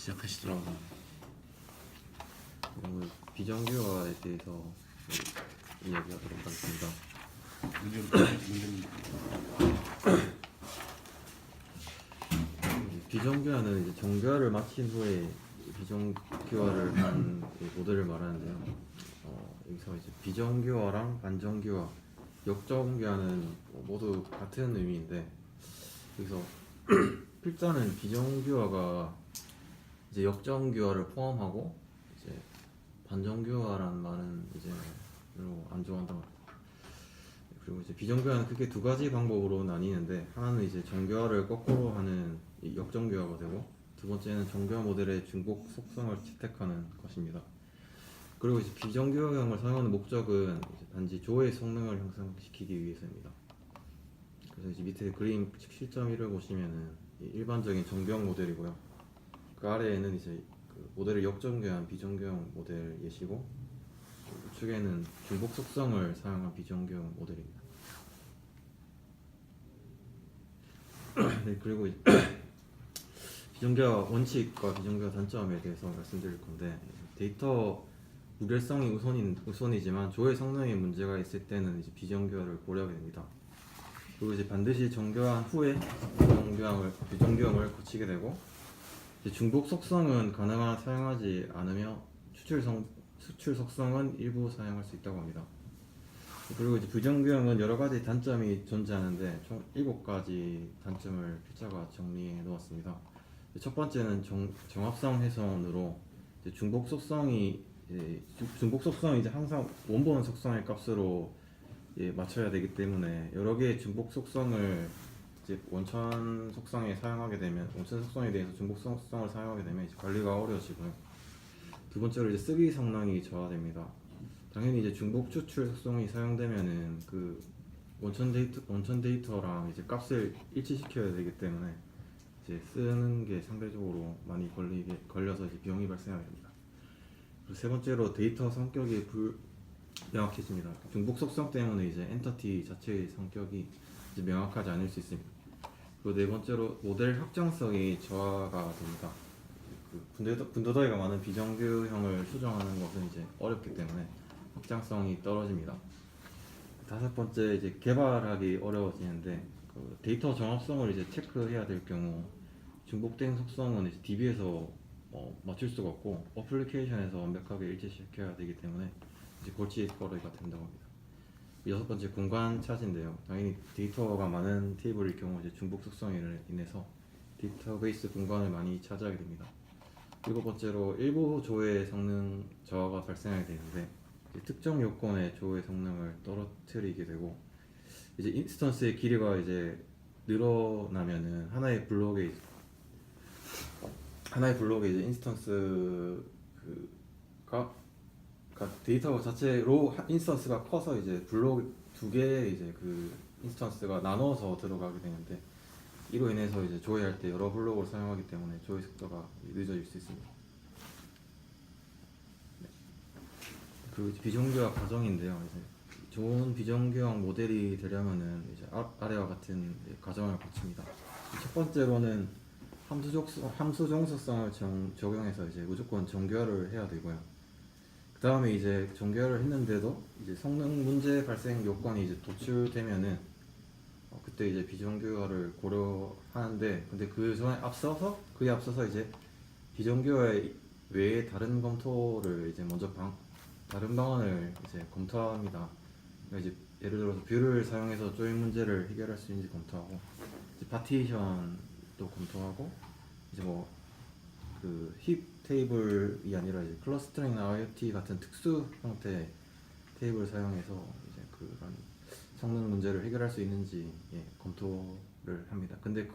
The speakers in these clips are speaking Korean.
시작하시죠. 오늘 비정규어에 대해서 이야기하도록 하겠습니다. 비정규어는 이제 정규어를 마친 후에 비정규어를 한 모델을 말하는데요. 여기서 이제 비정규어랑 반정규어, 역정규어는 모두 같은 의미인데 여기서 필자는 비정규어가 이제 역정규어를 포함하고 이제 반정규어라는 말은 이제 별로 안 좋아한다고 합니다. 그리고 이제 비정규어는 크게 두 가지 방법으로 나뉘는데 하나는 이제 정규어를 거꾸로 하는 이 역정규어가 되고 두 번째는 정규어 모델의 중복 속성을 채택하는 것입니다. 그리고 이제 비정규어형을 사용하는 목적은 이제 단지 조의 성능을 향상시키기 위해서입니다. 그래서 이제 밑에 그림 7.1을 보시면은 일반적인 정규형 모델이고요. 그 아래에는 이제 그 모델을 역정규어한 비정규형 모델 예시고 우측에는 중복 속성을 사용한 비정규형 모델입니다. 네, 그리고 비정규어 원칙과 비정규어 단점에 대해서 말씀드릴 건데 데이터 무결성이 우선이지만 조회 성능에 문제가 있을 때는 이제 비정규어를 고려하게 됩니다. 그리고 이제 반드시 정규어한 후에 비정규어를 거치게 되고 이제 중복 속성은 가능한 사용하지 않으며 수출 속성은 일부 사용할 수 있다고 합니다. 그리고 이제 비정규어는 여러 가지 단점이 존재하는데 총 7가지 단점을 필자가 정리해 놓았습니다. 첫 번째는 정합성 훼손으로 이제 중복 속성이 이제 항상 원본 속성의 값으로 맞춰야 되기 때문에 여러 개의 중복 속성을 이제 원천 속성에 사용하게 되면 원천 속성에 대해서 중복 속성을 사용하게 되면 이제 관리가 어려워지고요. 두 번째로 이제 쓰기 성능이 저하됩니다. 당연히 이제 중복 추출 속성이 사용되면은 그 원천 데이터랑 이제 값을 일치시켜야 되기 때문에 이제 쓰는 게 상대적으로 많이 걸려서 이제 비용이 발생하게 됩니다. 그리고 세 번째로 데이터 성격이 명확해집니다. 중복 속성 때문에 이제 엔터티 자체의 성격이 이제 명확하지 않을 수 있습니다. 그리고 네 번째로 모델 확장성이 저하가 됩니다. 분도더기가 많은 비정규형을 수정하는 것은 이제 어렵기 때문에 확장성이 떨어집니다. 다섯 번째 이제 개발하기 어려워지는데 그 데이터 정합성을 이제 체크해야 될 경우 중복된 속성은 이제 DB에서 맞출 수가 없고 어플리케이션에서 완벽하게 일치시켜야 되기 때문에 이제 골칫거리가 된다고 합니다. 여섯 번째 공간 차지인데요. 당연히 데이터가 많은 테이블일 경우 이제 중복 속성으로 인해서 데이터베이스 공간을 많이 차지하게 됩니다. 일곱 번째로 일부 조회 성능 저하가 발생하게 되는데 특정 요건의 조회 성능을 떨어뜨리게 되고 이제 인스턴스의 길이가 이제 늘어나면은 하나의 블록에 이제 인스턴스가 데이터 자체로 인스턴스가 커서 이제 블록 두 개의 이제 그 인스턴스가 나눠서 들어가게 되는데 이로 인해서 이제 조회할 때 여러 블록을 사용하기 때문에 조회 속도가 늦어질 수 있습니다. 네. 그 비정규어 과정인데요. 이제 좋은 비정규형 모델이 되려면은 이제 아래와 같은 과정을 거칩니다. 첫 번째로는 함수 정수성을 적용해서 이제 무조건 정규어를 해야 되고요. 그 다음에 이제 정규어를 했는데도 이제 성능 문제 발생 요건이 이제 도출되면은 그때 이제 비정규어를 고려하는데 근데 그에 앞서서 이제 비정규어 외에 다른 검토를 이제 먼저 다른 방안을 이제 검토합니다. 그러니까 이제 예를 들어서 뷰를 사용해서 조인 문제를 해결할 수 있는지 검토하고 이제 파티션도 검토하고 이제 뭐 그 힙 테이블이 아니라 이제 클러스터링이나 IoT 같은 특수 형태의 테이블을 사용해서 이제 그런 성능 문제를 해결할 수 있는지 검토를 합니다. 근데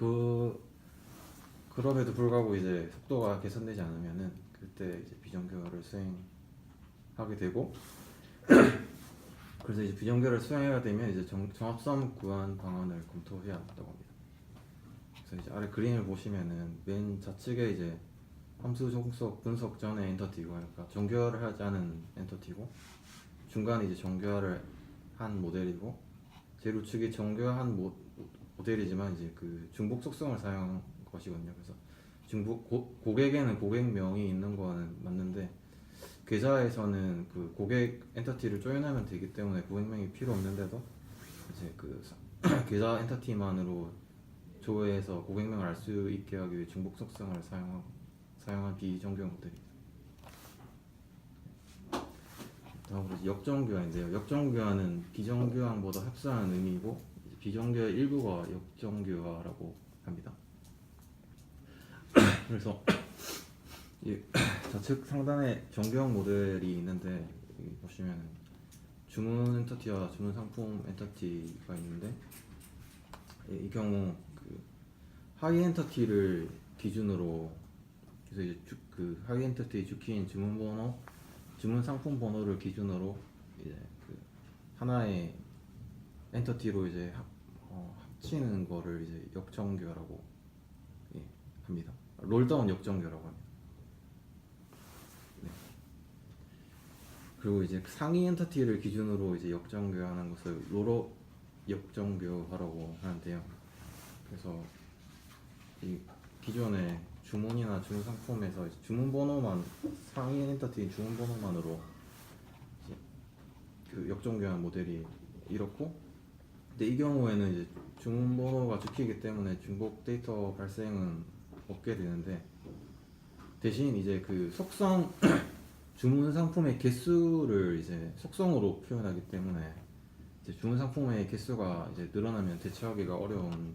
그럼에도 불구하고 이제 속도가 개선되지 않으면은 그때 이제 비정규어를 수행하게 되고 그래서 이제 비정규어를 수행해야 되면 이제 정합성 구한 방안을 검토해야 한다고 합니다. 그래서 이제 아래 그림을 보시면은 맨 좌측에 이제 함수 종속 분석 전의 엔터티고 그러니까 정규어를 하지 않은 엔터티고 중간에 이제 정규어를 한 모델이고 제일 우측이 정규어한 모델이지만 이제 그 중복 속성을 사용한 것이거든요. 그래서 고객에는 고객명이 있는 거는 맞는데 계좌에서는 그 고객 엔터티를 조인하면 되기 때문에 고객명이 필요 없는데도 이제 그 계좌 엔터티만으로 조회해서 고객명을 알 수 있게 하기 위해 중복 속성을 사용한 비정규형 모델입니다. 다음으로 이제 역정교환인데요. 역정교환은 비정규항보다 흡사한 의미이고 비정규의 일부가 역정교화라고 합니다. 그래서 이 좌측 상단에 정교형 모델이 있는데 여기 보시면 주문 엔터티와 주문 상품 엔터티가 있는데 이 경우 그 하위 엔터티를 기준으로 그래서 이제 그 하위 엔터티 주키인 주문 번호, 주문 상품 번호를 기준으로 이제 그 하나의 엔터티로 이제 합치는 거를 이제 역정교라고 합니다. 롤다운 역정교라고 합니다. 네. 그리고 이제 상위 엔터티를 기준으로 이제 역정교하는 것을 롤업 역정교화라고 하는데요. 그래서 이 기존의 주문이나 주문 상품에서 이제 주문 번호만 상위 엔터티 주문 번호만으로 이제 그 역정교환 모델이 이렇고, 근데 이 경우에는 이제 주문 번호가 죽히기 때문에 중복 데이터 발생은 없게 되는데 대신 이제 그 속성 주문 상품의 개수를 이제 속성으로 표현하기 때문에 이제 주문 상품의 개수가 이제 늘어나면 대처하기가 어려운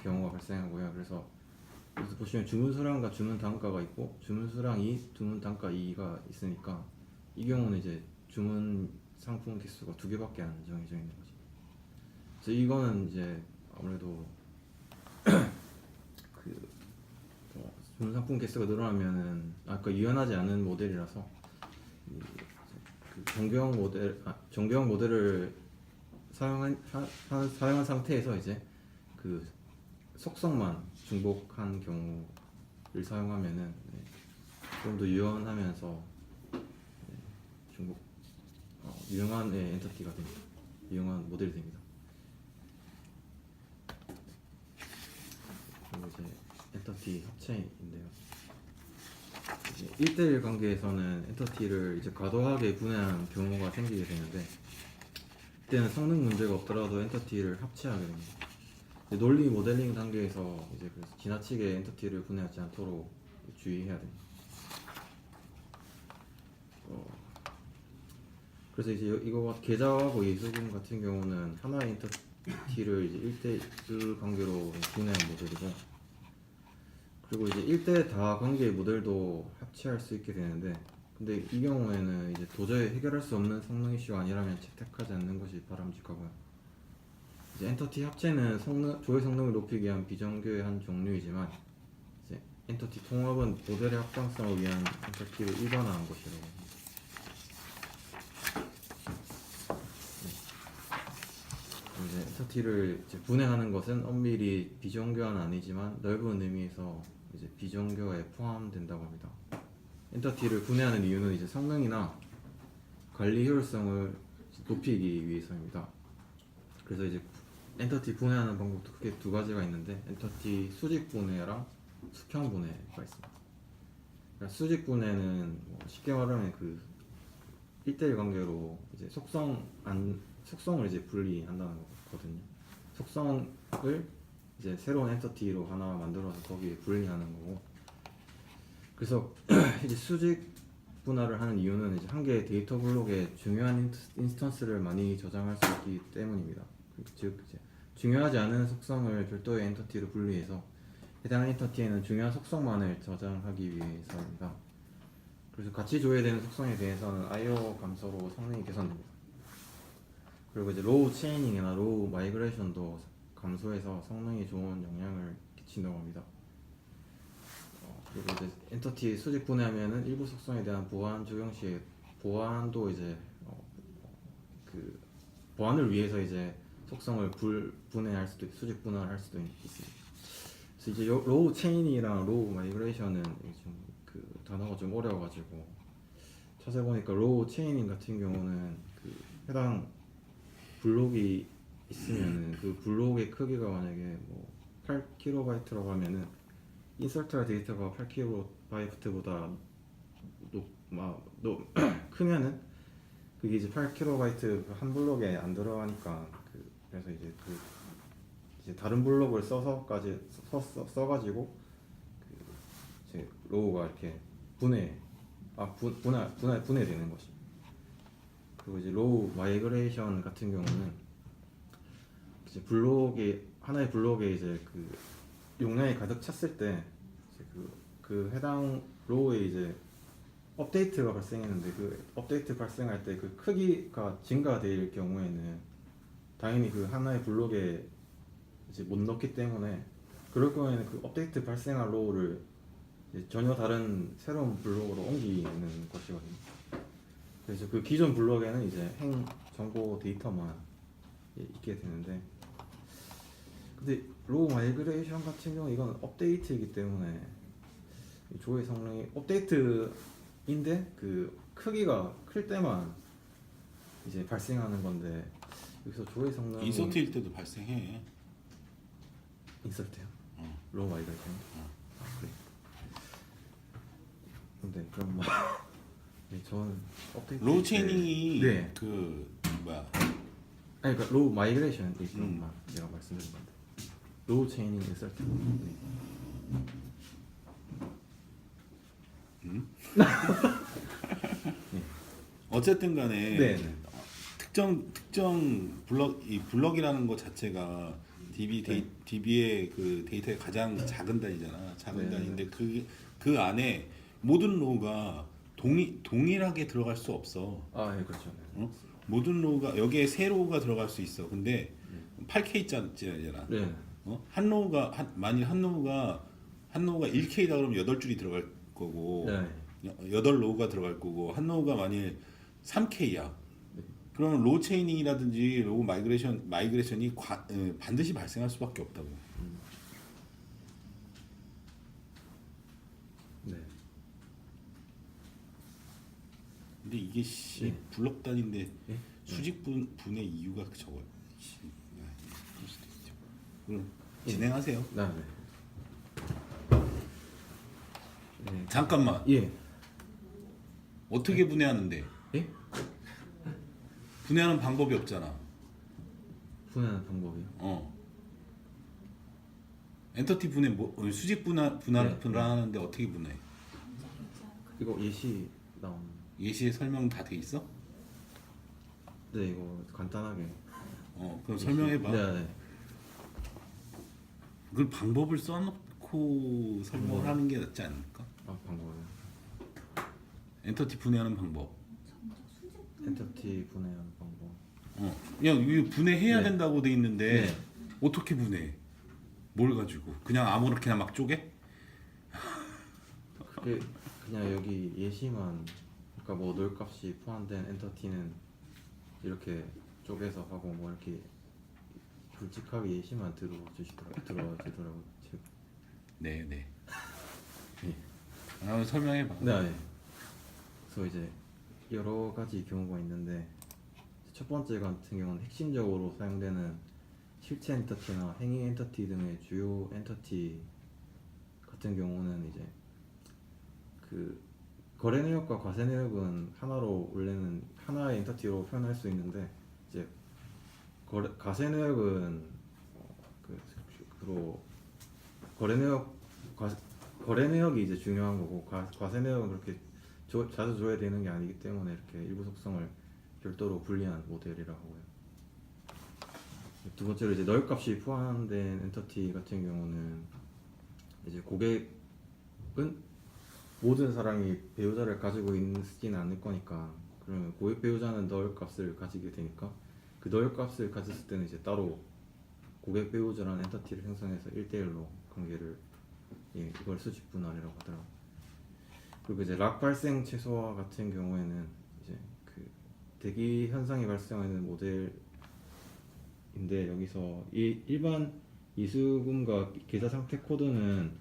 경우가 발생하고요. 그래서 보시면 주문 수량과 주문 단가가 있고 주문 수량 2, 주문 단가 2가 있으니까 이 경우는 이제 주문 상품 개수가 2개밖에 안 정해져 있는 거죠. 그래서 이거는 이제 아무래도 그 주문 상품 개수가 늘어나면은 아까 유연하지 않은 모델이라서 그 정교형 모델을 사용한 상태에서 이제 그 속성만 중복한 경우를 사용하면은 좀 더 유연하면서 유용한 엔터티가 됩니다. 유용한 모델이 됩니다. 그리고 이제 엔터티 합체인데요. 1대1 관계에서는 엔터티를 이제 과도하게 분해한 경우가 생기게 되는데 그때는 성능 문제가 없더라도 엔터티를 합체하게 됩니다. 논리 모델링 단계에서 이제 그래서 지나치게 엔터티를 분해하지 않도록 주의해야 됩니다. 그래서 이제 이거 계좌하고 예수금 같은 경우는 하나의 엔터티를 이제 1대1 관계로 분해한 모델이고, 그리고 이제 1대 다 관계의 모델도 합체할 수 있게 되는데, 근데 이 경우에는 이제 도저히 해결할 수 없는 성능 이슈가 아니라면 채택하지 않는 것이 바람직하고요. 이제 엔터티 합체는 조회 성능을 높이기 위한 비정교의 한 종류이지만 이제 엔터티 통합은 모델의 합당성을 위한 엔터티를 일반화한 것이라고 합니다. 이제 엔터티를 이제 분해하는 것은 엄밀히 비정교화는 아니지만 넓은 의미에서 이제 비정교화에 포함된다고 합니다. 엔터티를 분해하는 이유는 이제 성능이나 관리 효율성을 높이기 위해서입니다. 그래서 이제 엔터티 분해하는 방법도 크게 2가지가 있는데 엔터티 수직 분해랑 수평 분해가 있습니다. 그러니까 수직 분해는 쉽게 말하면 그 1대1 관계로 이제 속성을 이제 분리한다는 거거든요. 속성을 이제 새로운 엔터티로 하나 만들어서 거기에 분리하는 거고, 그래서 이제 수직 분할을 하는 이유는 이제 한 개의 데이터 블록에 중요한 인스턴스를 많이 저장할 수 있기 때문입니다. 즉 이제 중요하지 않은 속성을 별도의 엔터티로 분리해서 해당 엔터티에는 중요한 속성만을 저장하기 위해서입니다. 그래서 같이 조회되는 속성에 대해서는 I/O 감소로 성능이 개선됩니다. 그리고 이제 로우 체이닝이나 로우 마이그레이션도 감소해서 성능이 좋은 영향을 끼친다고 합니다. 그리고 이제 엔터티 수직 분해하면은 일부 속성에 대한 보안 적용 시 보안도 이제 그 보안을 위해서 이제 속성을 수직 분할할 수도 있습니다. 그래서 이제 로우 체인이랑 로우 마이그레이션은 좀 그 단어가 좀 어려워가지고 찾아보니까 로우 체이닝 같은 경우는 그 해당 블록이 있으면은 그 블록의 크기가 만약에 뭐 8kb라고 하면은 인서트할 데이터가 8KB 크면은 그게 이제 8KB 한 블록에 안 들어가니까 그래서 이제 이제 다른 블록을 써가지고 이제 로우가 이렇게 분해되는 것이. 그리고 이제 로우 마이그레이션 같은 경우는 이제 하나의 블록에 이제 용량이 가득 찼을 때 이제 그 해당 로우에 이제 업데이트가 발생했는데 그 업데이트 발생할 때 그 크기가 증가될 경우에는 당연히 그 하나의 블록에 이제 못 넣기 때문에 그럴 경우에는 그 업데이트 발생한 로우를 이제 전혀 다른 새로운 블록으로 옮기는 것이거든요. 그래서 그 기존 블록에는 이제 행 정보 데이터만 있게 되는데, 근데 로우 마이그레이션 같은 경우 이건 업데이트이기 때문에 조회 성능이 업데이트인데 그 크기가 클 때만 이제 발생하는 건데 여기서 조회 성능 인서트일 때도 발생해. 인서트요? 로우 마이그레이션? 그래. 근데 그럼 뭐 네, 저는 업데이트 로우 체이닝이 네. 그 뭐야? 아니 그러니까 로우 마이그레이션 데이터만 제가 말씀드린 건데 로우 체이닝 인서트. 네. 어쨌든 간에 네. 특정 블럭이라는 것 자체가 DB의 그 데이터의 가장 작은 단위잖아. 작은 네. 단위인데 그 안에 모든 로우가 동일하게 들어갈 수 없어. 아, 예, 그렇죠. 네. 어? 모든 로우가 여기에 세 로우가 들어갈 수 있어. 근데 8K짜리잖아. 네. 한 로우가 만일 한 로우가 1K다 그러면 8줄이 들어갈 거고 네. 8로우가 들어갈 거고 한 로우가 만일 3K야. 그러면 로우 체이닝이라든지 로우 마이그레이션이 반드시 발생할 수밖에 없다고. 네. 근데 이게 네. 블럭 단위인데 네? 수직 분의 이유가 저거야. 그럴 수도 있죠. 그럼 진행하세요. 네. 네. 잠깐만. 예. 어떻게 분해하는데? 예? 분해하는 방법이 없잖아. 분해하는 방법이요? 엔터티 분해 수직 네. 분할하는데 어떻게 분해? 이거 예시 나온. 예시에 설명 다 돼 있어? 네, 이거 간단하게. 그럼 설명해 봐. 네. 그 방법을 써놓고 설명을 하는 게 낫지 않을까? 아, 방법이요. 엔터티 분해하는 방법. 엔터티 분해하는 방법. 그냥 이거 분해해야 네. 된다고 돼 있는데 네. 어떻게 분해? 뭘 가지고? 그냥 아무렇게나 막 쪼개? 그냥 여기 예시만, 그러니까 뭐 널값이 포함된 엔터티는 이렇게 쪼개서 하고 뭐 이렇게 굵직하게 예시만 들어주더라고요. 네. 예. 설명해 봐. 네. 그래서 이제 여러 가지 경우가 있는데 첫 번째 같은 경우는 핵심적으로 사용되는 실체 엔터티나 행위 엔터티 등의 주요 엔터티 같은 경우는 이제 그 거래 내역과 과세 내역은 하나로 원래는 하나의 엔터티로 표현할 수 있는데 이제 과세 내역은 주로 거래 내역이 이제 중요한 거고 과세 내역은 그렇게 자주 줘야 되는 게 아니기 때문에 이렇게 일부 속성을 별도로 분리한 모델이라고 하고요. 두 번째로 이제 널값이 포함된 엔터티 같은 경우는 이제 고객은 모든 사람이 배우자를 가지고 있지는 않을 거니까 그러면 고객 배우자는 널값을 가지게 되니까 그 널값을 가졌을 때는 이제 따로 고객 배우자라는 엔터티를 형성해서 1대1로 관계를 이걸 수직 분할이라고 하더라고요. 그리고 이제 락 발생 최소화 같은 경우에는 이제 그 대기 현상이 발생하는 모델인데 여기서 일반 이수금과 계좌 상태 코드는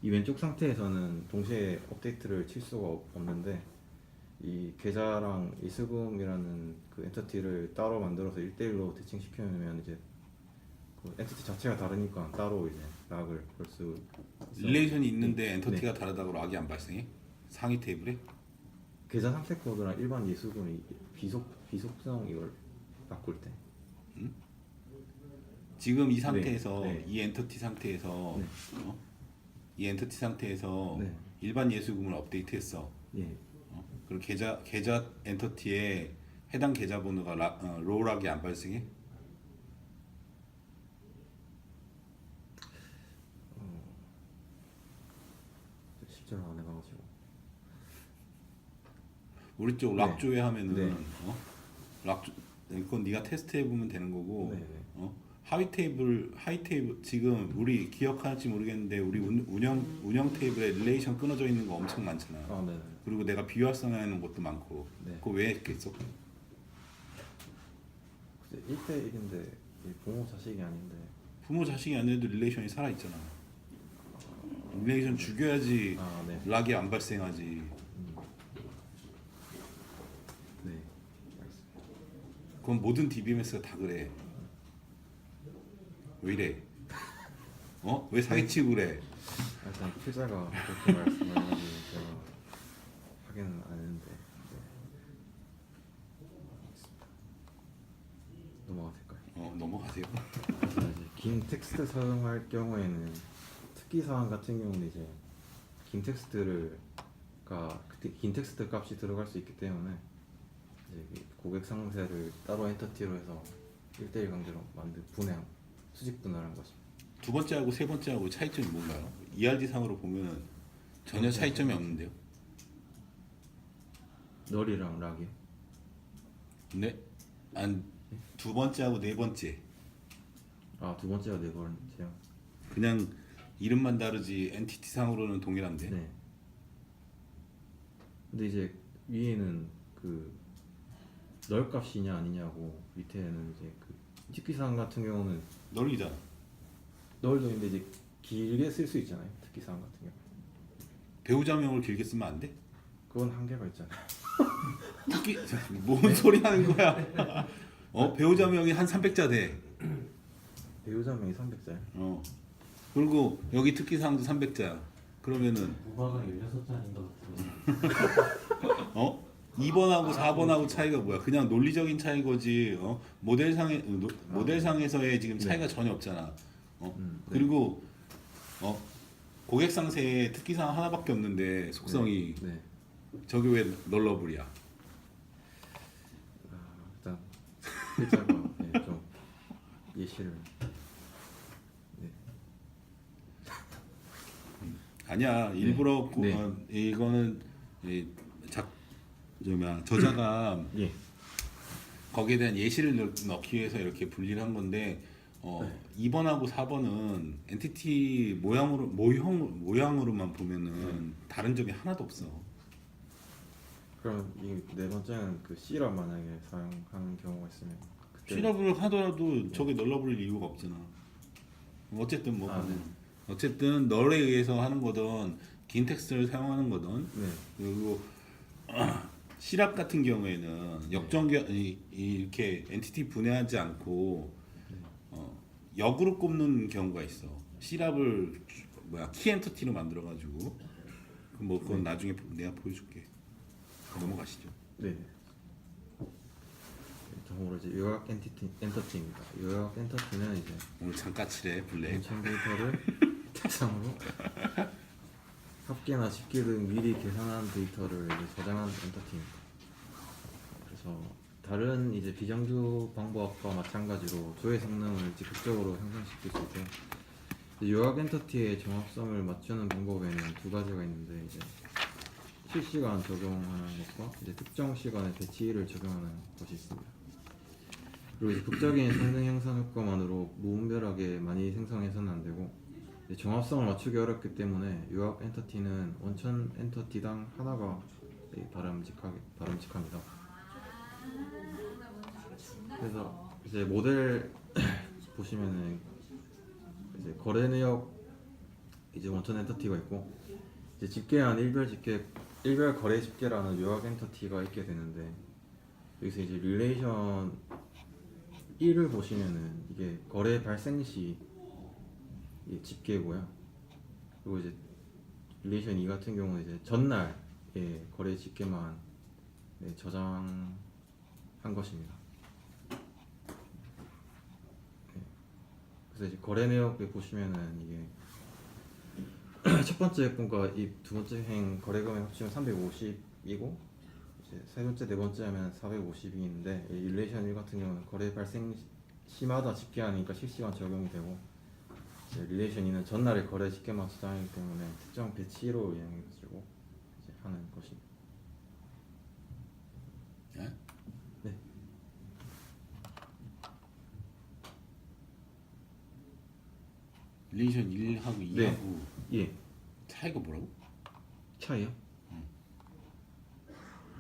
이 왼쪽 상태에서는 동시에 업데이트를 칠 수가 없는데 이 계좌랑 이수금이라는 그 엔터티를 따로 만들어서 1대1로 대칭시켜 놓으면 이제 그 엔티티 자체가 다르니까 따로 이제 락을 걸 수 있어요. 릴레이션이 있는데 엔터티가 다르다고 락이 안 발생해? 상위 테이블에? 계좌 상태 코드랑 일반 예수금이 비속성 이걸 바꿀 때. 지금 이 상태에서 네. 이 엔터티 상태에서 네. 이 엔터티 상태에서 네. 일반 예수금을 업데이트했어. 예. 그럼 계좌 엔터티에 해당 계좌 번호가 로우락이 안 발생해? 실제로 안 해봐가지고. 우리 쪽 네. 락조회 하면은 네. 락조 이건 네가 테스트 해보면 되는 거고 네. 하위 테이블 지금 우리 기억할지 모르겠는데 우리 운영 테이블에 릴레이션 끊어져 있는 거 엄청 많잖아. 아 네. 그리고 내가 비활성화하는 것도 많고 네. 그거 왜 했겠어? 글쎄 1대1인데 부모 자식이 아닌데. 부모 자식이 아니어도 릴레이션이 살아 있잖아. 릴레이션 죽여야지 아 네. 락이 안 발생하지. 네. 알겠습니다. 그건 모든 DBMS가 다 그래. 왜 이래? 왜 사기치고 그래? 일단 필자가 그렇게 말씀하셔가지고 제가 확인은 안 했는데. 네. 알겠습니다. 넘어가 될까요? 넘어가세요. 그래서 이제 긴 텍스트 사용할 경우에는 특기 사항 같은 경우는 이제 긴 텍스트 값이 들어갈 수 있기 때문에 이제 고객 상세를 따로 엔터티로 해서 1대1 관계로 수직 분할한 것입니다. 두 번째하고 세 번째하고 차이점이 뭔가요? ERD 상으로 보면 전혀 차이점이 없는데요. 널이랑 락이요? 근데 두 번째하고 네 번째 아, 두 번째가 네 번째요? 그냥 이름만 다르지 엔티티 상으로는 동일한데. 네. 근데 이제 위에는 그 널 값이냐 아니냐고, 밑에는 이제 그 특기사항 같은 경우는 널이잖아. 널도 있는데 이제 길게 쓸 수 있잖아요. 특기사항 같은 경우. 배우자명을 길게 쓰면 안 돼? 그건 한계가 있잖아요. 특기 뭔 소리 하는 거야? 배우자명이 한 300자 돼. 배우자명이 300자요? 그리고 여기 특기사항도 300자야. 그러면은 무화가 16자인 것 같은데 2번하고 4번하고 차이가 뭐야? 그냥 논리적인 차이 거지. 모델상에서의 지금 차이가 전혀 없잖아. 네. 그리고 고객 상세에 특기사항 하나밖에 없는데 속성이 네. 저게 왜 널러블이야? 일단 필자가 네, 좀 예시를. 네. 아니야. 일부러 네. 이거는 저자가 예. 거기에 대한 예시를 넣기 위해서 이렇게 분리를 한 건데 2번하고 4번은 엔티티 모양으로만 보면은 다른 점이 하나도 없어. 그럼 이 네 번째는 그 C랍 만약에 사용하는 경우가 있으면 그때 C랍을 하더라도 저게 널러블일 이유가 없잖아. 어쨌든 어쨌든 널에 의해서 하는 거든 긴 텍스트를 사용하는 거든 네. 그리고 C랍 같은 경우에는 이렇게 엔티티 분해하지 않고 역으로 꼽는 경우가 있어. C랍을 키 엔터티로 만들어가지고 그건 나중에 내가 보여줄게. 넘어가시죠. 네. 다음으로 이제 요약 엔터티입니다. 요약 엔터티는 이제 오늘 잠까칠해 블랙. 5,000 데이터를 대상으로 합계나 집계 등 미리 계산한 데이터를 이제 저장한 엔터티입니다. 그래서 다른 이제 비정규 방법과 마찬가지로 조회 성능을 즉각적으로 향상시킬 수 있고요. 요약 엔터티의 정확성을 맞추는 방법에는 두 가지가 있는데 이제 실시간 적용하는 것과 이제 특정 시간에 배치를 적용하는 것이 있습니다. 그리고 이제 극적인 성능 향상 효과만으로 무분별하게 많이 생성해서는 안 되고 정합성을 맞추기 어렵기 때문에 요약 엔터티는 원천 엔터티당 하나가 바람직합니다. 그래서 이제 모델 보시면은 이제 거래 내역 이제 원천 엔터티가 있고 이제 집계한 일별 거래 집계라는 요약 엔터티가 있게 되는데 여기서 이제 릴레이션이 1을 보시면은 이게 거래 발생 시 이 집계고요. 그리고 이제 릴레이션 2 같은 경우는 이제 전날의 거래 집계만 저장한 것입니다. 네. 그래서 이제 거래 내역에 보시면은 이게 첫 번째 획분과 이 두 번째 행 거래 금액 합치면 350이고 이제 세 번째 네 번째 하면 450인데 릴레이션 1 같은 경우는 거래 발생 시마다 집계하니까 실시간 적용이 되고 이제 릴레이션 2는 전날의 거래 집계만 저장하기 때문에 특정 배치로 이용해가지고 이제 하는 것입니다. 예? 네. 릴레이션 1하고 2하고 네. 예. 차이가 뭐라고? 차이요?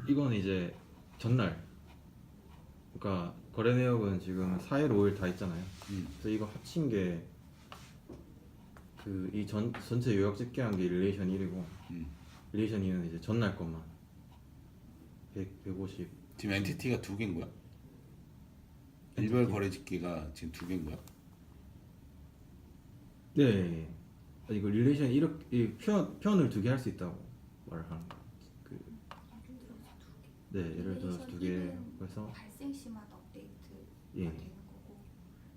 이건 이제 전날. 그러니까 거래 내역은 지금 4일, 5일 다 있잖아요. 그래서 이거 합친 게 그 이 전체 요약 집계한 게 릴레이션 1이고 릴레이션 2는 이제 전날 것만 150. 지금 엔티티가 두 개인 거야? 일별 거래 집계가 지금 두 개인 거야? 네. 이거 릴레이션 이렇게 표현을 두 개 할 수 있다고 말을 하는 거. 그 예를 네, 예를 들어서 들어서 두 개. 두 개. 릴레이션 그래서 발생 시마다 업데이트가 예. 되는 거고,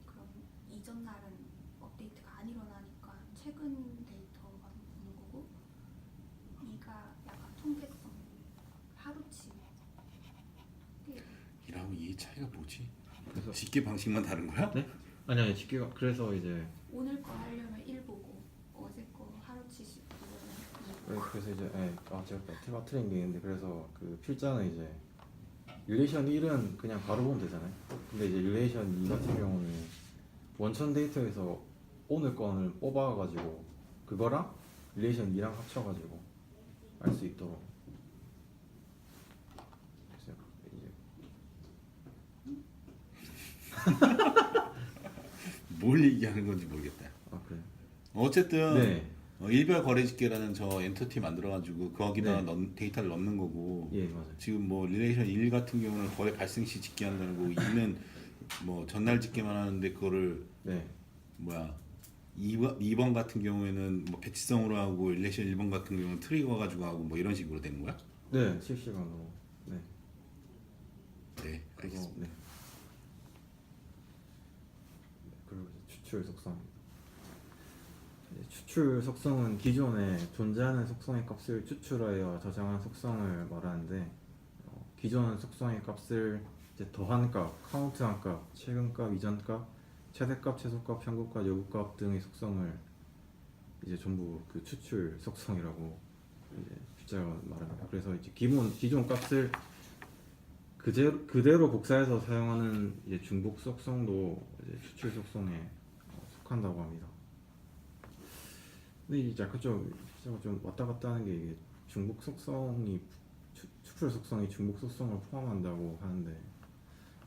그럼 이전 날은 업데이트가 안 일어나니까 최근 데이터가 오는 거고, 이가 약간 통계성 하루치. 이게 1하고 2의 차이가 뭐지? 그래서 집계 방식만 다른 거야? 네? 아니 집계가 그래서 이제 오늘 거 하려면 1 보고 어제 거 하루치씩 보면 2 보고. 그래서 이제 제가 틀린 게 있는데 그래서 그 필자는 이제 릴레이션 1은 그냥 바로 보면 되잖아요. 근데 이제 릴레이션 2 같은 경우는 원천 데이터에서 오늘 건을 뽑아가지고 그거랑 릴레이션 2랑 합쳐가지고 알 수 있도록. 그래서 이제 뭘 얘기하는 건지 모르겠다. 그래요. 어쨌든 네. 일별 거래 집계라는 저 엔터티 만들어가지고 거기다가 네. 데이터를 넣는 거고 예 맞아요. 지금 뭐 릴레이션 1 같은 경우는 거래 발생 시 집계한다는 거고 2는 뭐 전날 집계만 하는데 그거를 네. 뭐야 2번 같은 경우에는 뭐 배치성으로 하고 릴레이션 1번 같은 경우는 트리거 가지고 하고 뭐 이런 식으로 되는 거야? 네 실시간으로. 네. 네, 그리고 알겠습니다. 네. 그리고 이제 추출 속성. 이제 추출 속성은 기존에 존재하는 속성의 값을 추출하여 저장한 속성을 말하는데 기존 속성의 값을 이제 더한 값, 카운트한 값, 최근 값, 이전 값, 최대값, 최소값, 평균값, 여부값 등의 속성을 이제 전부 그 추출 속성이라고 이제 필자가 말합니다. 그래서 이제 기존 값을 그대로 복사해서 사용하는 이제 중복 속성도 이제 추출 속성에 속한다고 합니다. 근데 이제 약간 좀 왔다 갔다 하는 게 이게 중복 속성이 추출 속성이 중복 속성을 포함한다고 하는데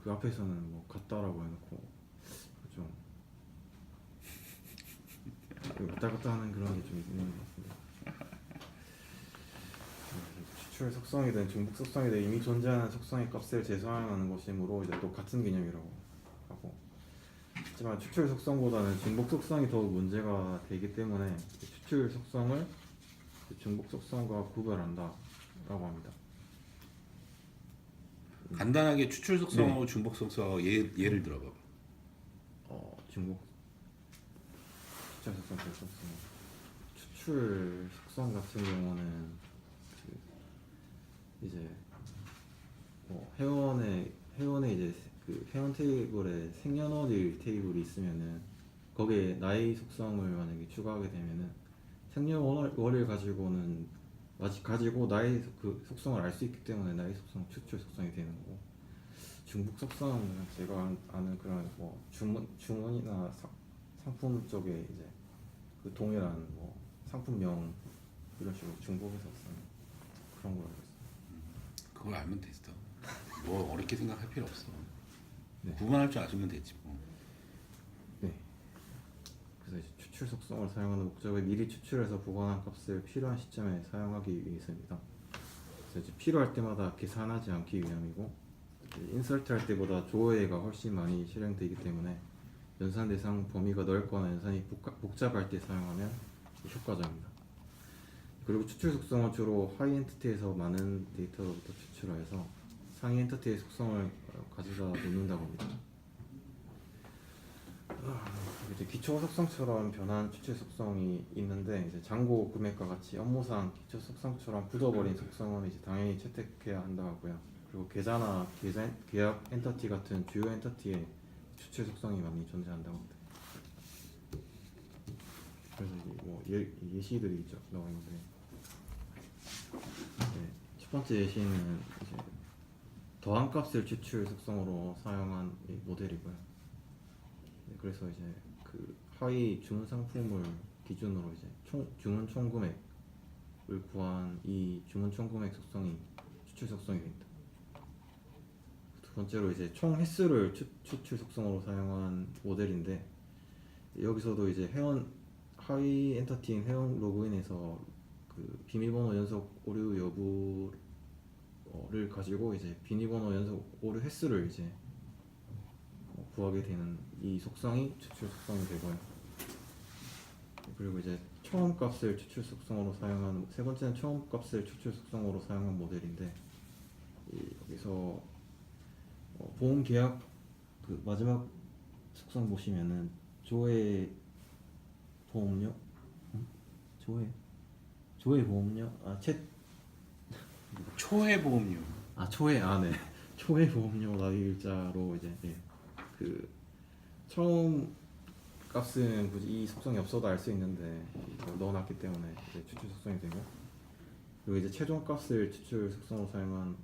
그 앞에서는 뭐 같다라고 해놓고 좀 왔다 갔다 하는 그런 게 좀 있는 것 같은데. 추출 속성이든 중복 속성이든 이미 존재하는 속성의 값을 재사용하는 것이므로 이제 또 같은 개념이라고 하고, 하지만 추출 속성보다는 중복 속성이 더 문제가 되기 때문에 추출 속성을 중복 속성과 구별한다라고 합니다. 간단하게 추출 속성하고 중복 속성 예를 들어봐. 중복 추출 속성, 별 속성. 추출 속성 같은 경우는 이제 뭐 회원의 이제 그 회원 테이블에 생년월일 테이블이 있으면은 거기에 나이 속성을 만약에 추가하게 되면은 생년월일 가지고 나이 그 속성을 알 수 있기 때문에 나이 속성 추출 속성이 되는 거고, 중복 속성은 제가 아는 그런 뭐 주문이나 상품 쪽에 이제 그 동일한 뭐 상품명 이런 식으로 중복해서 쓰는 그런 거라고 했어요. 그걸 알면 됐어. 뭐 어렵게 생각할 필요 없어. 네. 구분할 줄 아시면 되지 뭐. 네. 그래서 이제 추출 속성을 사용하는 목적은 미리 추출해서 보관한 값을 필요한 시점에 사용하기 위해서입니다. 그래서 이제 필요할 때마다 계산하지 않기 위함이고, 인설트 할 때보다 조회가 훨씬 많이 실행되기 때문에 연산 대상 범위가 넓거나 연산이 복잡할 때 사용하면 효과적입니다. 그리고 추출 속성은 주로 하이 엔티티에서 많은 데이터로부터 추출하여서 상위 엔티티의 속성을 가져다 놓는다고 합니다. 이제 기초 속성처럼 변한 추출 속성이 있는데 이제 잔고 금액과 같이 업무상 기초 속성처럼 굳어버린 속성은 이제 당연히 채택해야 한다고 하고요. 그리고 계좌나 계약 엔터티 같은 주요 엔터티에 추출 속성이 많이 존재한다고 합니다. 그래서 이제 뭐 예시들이 있죠 나와 있는데 첫 번째 예시는 이제 더한 값을 추출 속성으로 사용한 이 모델이고요. 그래서 이제 그 하위 주문 상품을 기준으로 이제 주문 총 금액을 구한 이 주문 총 금액 속성이 추출 속성이 됩니다. 두 번째로 이제 총 횟수를 추출 속성으로 사용한 모델인데 여기서도 이제 회원 하위 엔터티인 회원 로그인에서 그 비밀번호 연속 오류 여부를 가지고 이제 비밀번호 연속 오류 횟수를 이제 구하게 되는 이 속성이 추출 속성이 되고요. 그리고 이제 처음 값을 추출 속성으로 사용한 세 번째는 처음 값을 추출 속성으로 사용한 모델인데 여기서 보험 계약 그 마지막 속성 보시면은 조회 보험료 조회 보험료 초회 보험료. 초회 보험료 납입일자로 이제 그 처음 값은 굳이 이 속성이 없어도 알 수 있는데 이걸 넣어놨기 때문에 이제 추출 속성이 되고 그리고 이제 최종 값을 추출 속성으로 사용한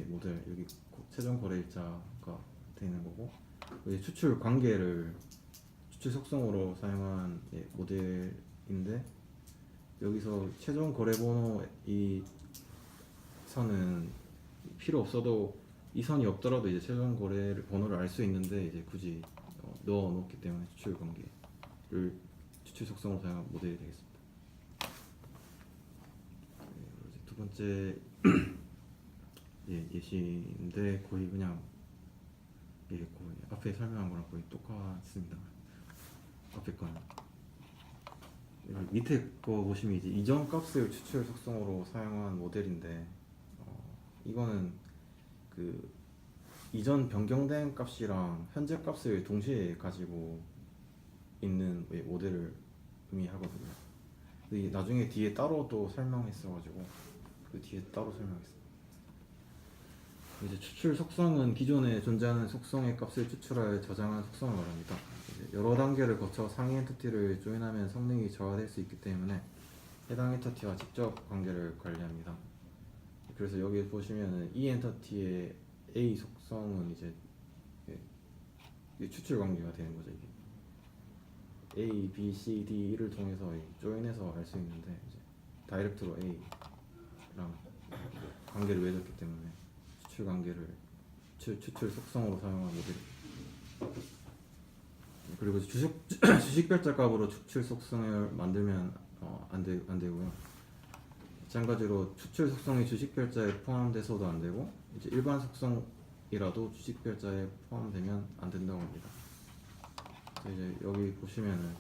모델 여기 최종 거래일자가 되는 거고 이제 추출 관계를 추출 속성으로 사용한 모델인데 여기서 최종 거래 번호 이 선은 필요 없어도 이 선이 없더라도 이제 최종 거래 번호를 알 수 있는데 이제 굳이 넣어 놓기 때문에 추출 관계를 추출 속성으로 사용한 모델이 되겠습니다. 이제 두 번째 예시인데 거의 그냥 거의 앞에 설명한 거랑 거의 똑같습니다. 앞에 거는 밑에 거 보시면 이제 이전 값을 추출 속성으로 사용한 모델인데 이거는 그 이전 변경된 값이랑 현재 값을 동시에 가지고 있는 모델을 의미하거든요. 근데 나중에 뒤에 따로 또 설명했어가지고 그 뒤에 따로 설명했어요. 이제 추출 속성은 기존에 존재하는 속성의 값을 추출하여 저장한 속성을 말합니다. 여러 단계를 거쳐 상위 엔티티를 조인하면 성능이 저하될 수 있기 때문에 해당 엔티티와 직접 관계를 관리합니다. 그래서 여기 보시면은 이 엔티티의 A 속성은 이제 추출 관계가 되는 거죠. 이게 A, B, C, D를 통해서 조인해서 알 수 있는데 이제 다이렉트로 A랑 관계를 맺었기 때문에 추출 관계를 추출 속성으로 사용한 모델. 그리고 주식별자 값으로 추출 속성을 만들면 안 되고요. 마찬가지로 추출 속성이 주식별자에 포함돼서도 안 되고 이제 일반 속성이라도 주식별자에 포함되면 안 된다고 합니다. 이제 여기 보시면은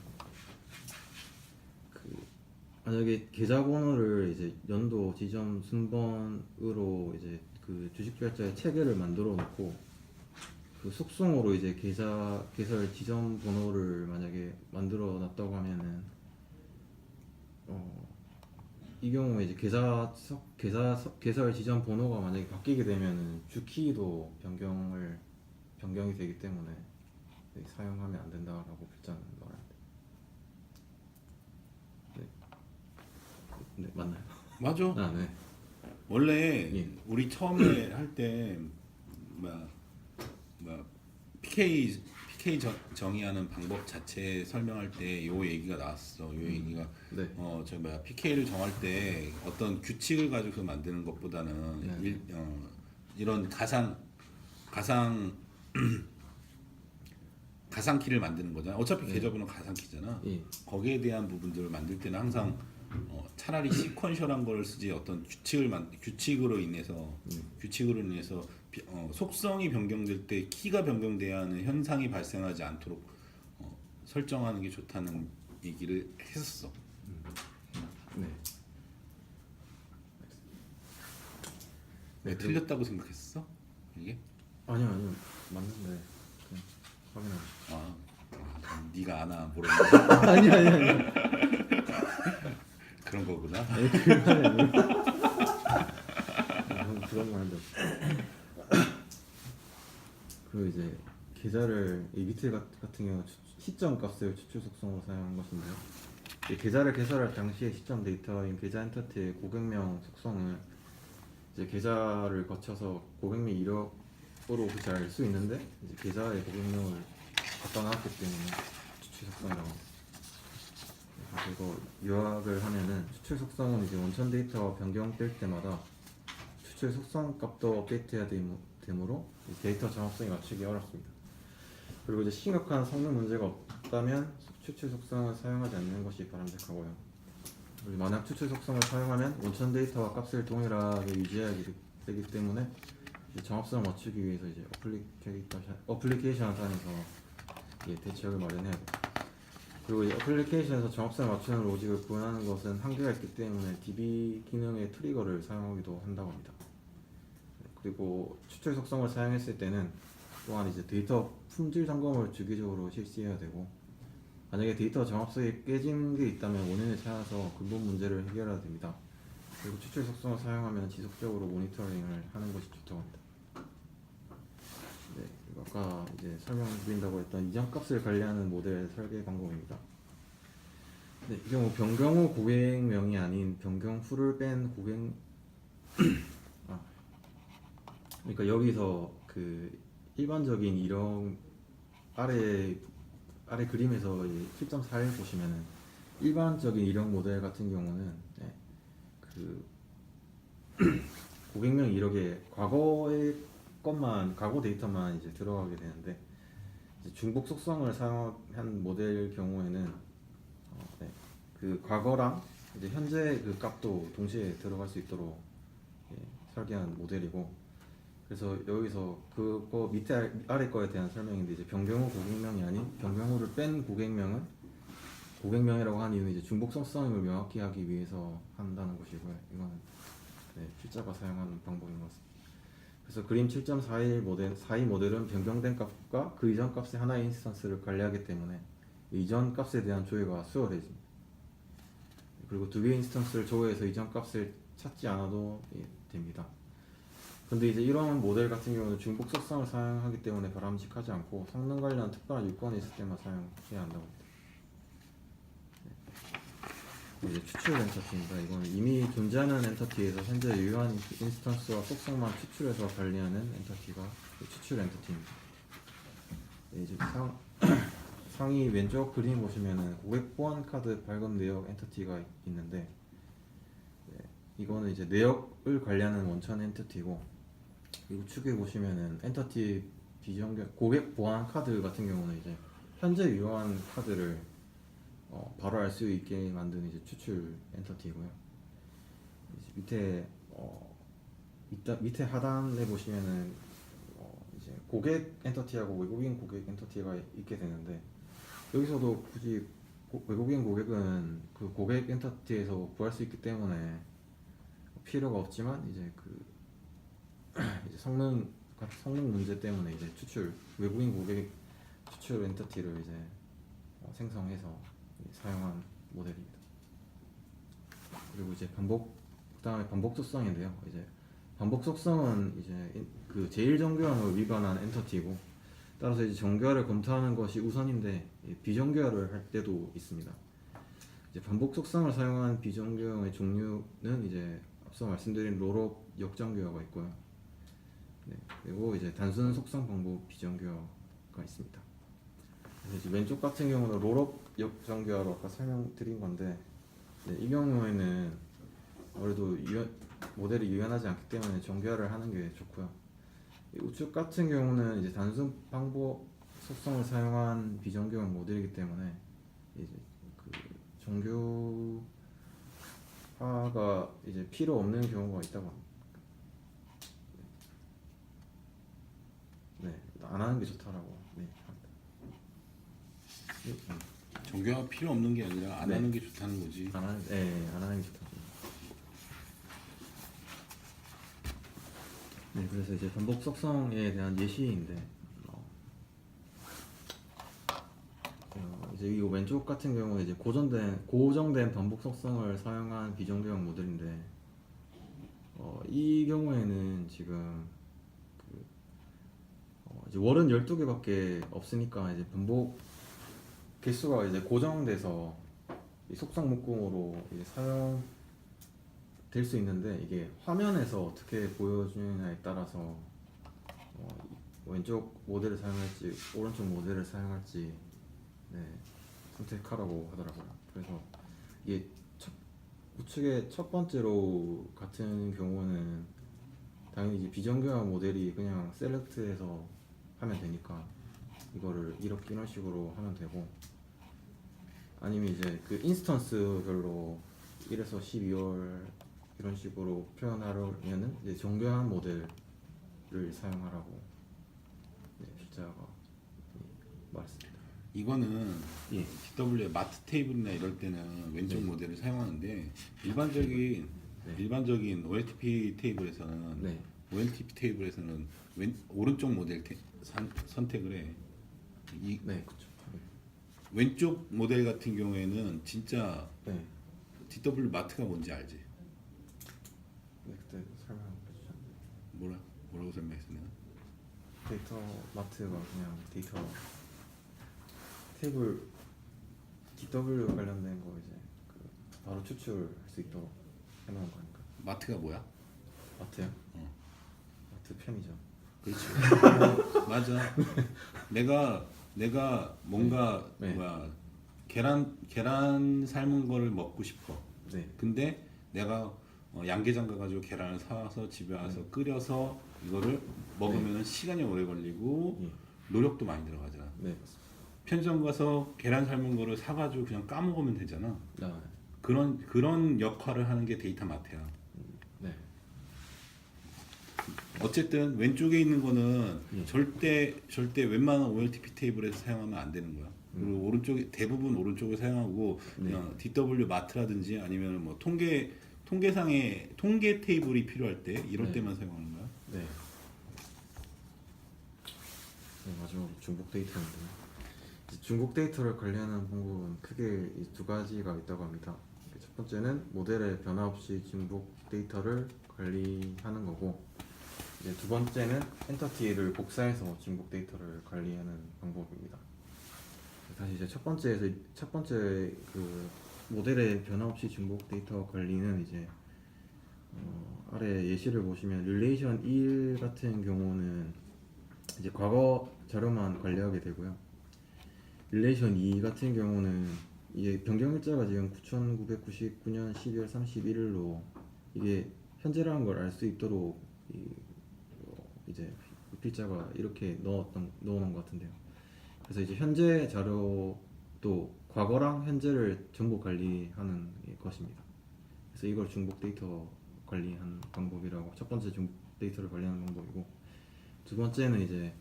만약에 계좌번호를 이제 연도 지점 순번으로 이제 그 주식별자의 체계를 만들어 놓고 그 속성으로 이제 계절 지점 번호를 만약에 만들어 놨다고 하면은 이 경우에 이제 계절 지점 번호가 만약에 바뀌게 되면은 주키도 변경이 되기 때문에 사용하면 안 된다라고 글자는 말합니다. 네 맞나요? 맞아. 네. 원래 우리 처음에 할 때 PK 정의하는 방법 자체 설명할 때 요 얘기가 나왔어. 요 얘기가 네. PK를 정할 때 어떤 규칙을 가지고 만드는 것보다는 이런 가상 키를 만드는 거잖아. 어차피 계좌번호 가상 키잖아. 거기에 대한 부분들을 만들 때는 항상 차라리 시퀀셜한 걸 쓰지 어떤 규칙으로 인해서 속성이 변경될 때 키가 변경돼야 하는 현상이 발생하지 않도록 설정하는 게 좋다는 얘기를 했었어. 네. 왜 틀렸다고 생각했어? 이게? 아니요 맞는데 그냥 확인하고 싶어요. 그럼 네가 아나 모르는데 아니 그런 거구나. 그런 말 한다. 그리고 이제 계좌를 이 밑에 같은 경우 시점 값을 추출 속성으로 사용한 것인데요. 이 계좌를 개설할 당시의 시점 데이터인 계좌 엔터티의 고객명 속성을 이제 계좌를 거쳐서 고객명 이력으로 잘 수 있는데 이제 계좌의 고객명을 갖다 놨기 때문에 추출 속성이라고 합니다. 그리고 요약을 하면은 추출 속성은 이제 원천 데이터가 변경될 때마다 추출 속성 값도 업데이트해야 되므로 데이터 정확성이 맞추기 어렵습니다. 그리고 이제 심각한 성능 문제가 없다면 추출 속성을 사용하지 않는 것이 바람직하고요. 그리고 만약 추출 속성을 사용하면 원천 데이터와 값을 동일하게 유지해야 되기 때문에 이제 정확성을 맞추기 위해서 이제 어플리케이션 단에서 대책을 마련해야 돼요. 그리고 이 어플리케이션에서 정확성을 맞추는 로직을 구현하는 것은 한계가 있기 때문에 DB 기능의 트리거를 사용하기도 한다고 합니다. 그리고 추출 속성을 사용했을 때는 또한 이제 데이터 품질 점검을 주기적으로 실시해야 되고, 만약에 데이터 정확성이 깨진 게 있다면 원인을 찾아서 근본 문제를 해결해야 됩니다. 그리고 추출 속성을 사용하면 지속적으로 모니터링을 하는 것이 좋다고 합니다. 네, 그리고 아까 이제 설명드린다고 했던 이전 값을 관리하는 모델 설계 방법입니다. 네, 이 경우 변경 후 고객명이 아닌 변경 후를 뺀 고객 그러니까 여기서 그 일반적인 이런 아래 그림에서 7.41 보시면은 일반적인 이력 모델 같은 경우는 그 고객명 이력에 과거의 과거 데이터만 이제 들어가게 되는데, 이제 중복 속성을 사용한 모델 경우에는 그 과거랑 이제 현재 그 값도 동시에 들어갈 수 있도록 설계한 모델이고, 그래서 여기서 그거 밑에 아래 거에 대한 설명인데, 이제 변경 후 고객명이 아닌 변경 후를 뺀 고객명은 고객명이라고 한 이유는 이제 중복 속성을 명확히 하기 위해서 한다는 것이고요. 이거는 필자가 사용하는 방법인 것 같습니다. 그래서 그림 7.41 모델 4이 모델은 변경된 값과 그 이전 값의 하나의 인스턴스를 관리하기 때문에 이전 값에 대한 조회가 수월해집니다. 그리고 두 개의 인스턴스를 조회해서 이전 값을 찾지 않아도 됩니다. 근데 이제 이런 모델 같은 경우는 중복 속성을 사용하기 때문에 바람직하지 않고 성능 관련 특별한 요건이 있을 때만 사용해야 한다고 합니다. 이제 추출 엔터티입니다. 이거는 이미 존재하는 엔터티에서 현재 유효한 인스턴스와 속성만 추출해서 관리하는 엔터티가 추출 엔터티입니다. 이제 상위 왼쪽 그림 보시면은 고객 보안 카드 발급 내역 엔터티가 있는데, 이거는 이제 내역을 관리하는 원천 엔터티고, 이 우측에 보시면은 엔터티 비정규 고객 보안 카드 같은 경우는 이제 현재 유효한 카드를 바로 알 수 있게 만드는 이제 추출 엔터티고요. 이제 밑에 하단에 보시면은 이제 고객 엔터티하고 외국인 고객 엔터티가 있게 되는데, 여기서도 굳이 외국인 고객은 그 고객 엔터티에서 구할 수 있기 때문에 필요가 없지만, 이제 이제 성능 문제 때문에 이제 외국인 고객 추출 엔터티를 이제 생성해서 사용한 모델입니다. 그리고 이제 그다음에 반복 속성인데요. 이제 반복 속성은 이제 그 제일 정교함을 위반한 엔터티고, 따라서 이제 정교화를 검토하는 것이 우선인데 비정교화를 할 때도 있습니다. 이제 반복 속성을 사용한 비정교화의 종류는 이제 앞서 말씀드린 롤업 역정교화가 있고요. 그리고 이제 단순 속성 방법 비정교화가 있습니다. 이제 왼쪽 같은 경우는 롤업 역정교화로 아까 설명드린 건데, 이 경우에는 아무래도 모델이 유연하지 않기 때문에 정교화를 하는 게 좋고요. 우측 같은 경우는 이제 단순 방법 속성을 사용한 비정교화 모델이기 때문에 이제 그 화가 이제 필요 없는 경우가 있다고 합니다. 네, 안 하는 게 좋다라고. 네, 합니다. 정교화가 필요 없는 게 아니라 안 네. 하는 게 좋다는 거지. 안 하는, 네, 안 하는 게 좋다. 네, 그래서 이제 반복 속성에 대한 예시인데, 이제 이거 왼쪽 같은 경우는 이제 고정된 반복 속성을 사용한 비정교형 모델인데, 이 경우에는 지금 이제 월은 12개밖에 없으니까 이제 반복 개수가 이제 고정돼서 이 속성 묶음으로 이제 사용될 수 있는데, 이게 화면에서 어떻게 보여주느냐에 따라서 왼쪽 모델을 사용할지 오른쪽 모델을 사용할지 네, 선택하라고 하더라고요. 그래서 이게 우측의 첫 번째로 같은 경우는 당연히 이제 비정교형 모델이 그냥 셀렉트해서 하면 되니까 이거를 이런 식으로 하면 되고, 아니면 이제 그 인스턴스별로 1에서 12월 이런 식으로 표현하려면은 이제 정교한 모델을 사용하라고 필자가 말했습니다. 이거는 예. DW의 마트 테이블이나 이럴 때는 왼쪽 네. 모델을 사용하는데 일반적인 네. 일반적인 OLTP 테이블에서는 네. 오른쪽 모델 선택을 해. 이 네, 그렇죠. 왼쪽 모델 같은 경우에는 진짜 네. DW 마트가 뭔지 알지? 네, 그때 설명해 주셨는데 뭐라고 설명했어 내가? 데이터 마트가 그냥 데이터 테이블 DW 관련된 거 이제 바로 추출할 수 있도록 해놓은 거니까. 마트가 뭐야? 마트요? 마트 편의점. 그렇지. 맞아. 내가 뭔가 네. 계란 삶은 거를 먹고 싶어. 네. 근데 내가 양계장 가가지고 계란을 사와서 집에 와서 끓여서 이거를 먹으면 시간이 오래 걸리고 예. 노력도 많이 들어가잖아. 네, 맞습니다. 편의점 가서 계란 삶은 거를 사가지고 그냥 까먹으면 되잖아. 아, 그런 역할을 하는 게 데이터 마트야. 네. 어쨌든 왼쪽에 있는 거는 예. 절대 웬만한 OLTP 테이블에서 사용하면 안 되는 거야. 그리고 오른쪽에 대부분 오른쪽을 사용하고 네. 그냥 DW 마트라든지 아니면 뭐 통계상의 통계 테이블이 필요할 때 이럴 네. 때만 사용하는 거야. 네. 네, 마지막으로 중복 데이터인데, 이제 중복 데이터를 관리하는 방법은 크게 이 두 가지가 있다고 합니다. 첫 번째는 모델의 변화 없이 중복 데이터를 관리하는 거고, 이제 두 번째는 엔터티를 복사해서 중복 데이터를 관리하는 방법입니다. 다시 이제 첫 번째 그 모델의 변화 없이 중복 데이터 관리는 이제 아래 예시를 보시면 릴레이션 1 같은 경우는 이제 과거 자료만 관리하게 되고요. 릴레이션 2 같은 경우는 이게 변경일자가 지금 9999년 12월 31일로 이게 현재라는 걸 알 수 있도록 이제 필자가 이렇게 넣어놓은 것 같은데요. 그래서 이제 현재 자료도 과거랑 현재를 전부 관리하는 것입니다. 그래서 이걸 중복 데이터 관리하는 방법이라고, 첫 번째 중복 데이터를 관리하는 방법이고, 두 번째는 이제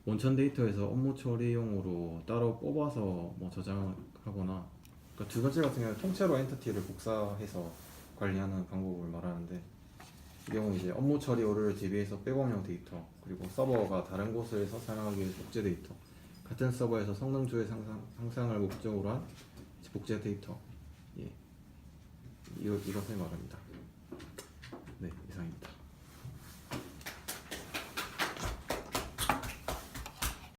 원천 데이터에서 업무 처리용으로 따로 뽑아서 뭐 저장하거나, 그러니까 두 번째 같은 경우는 통째로 엔티티를 복사해서 관리하는 방법을 말하는데, 이 경우 이제 업무 처리를 대비해서 백업용 데이터, 그리고 서버가 다른 곳에서 사용하기 위해 복제 데이터, 같은 서버에서 성능 조회 향상을 목적으로 한 복제 데이터, 예, 이것을 말합니다. 네, 이상입니다.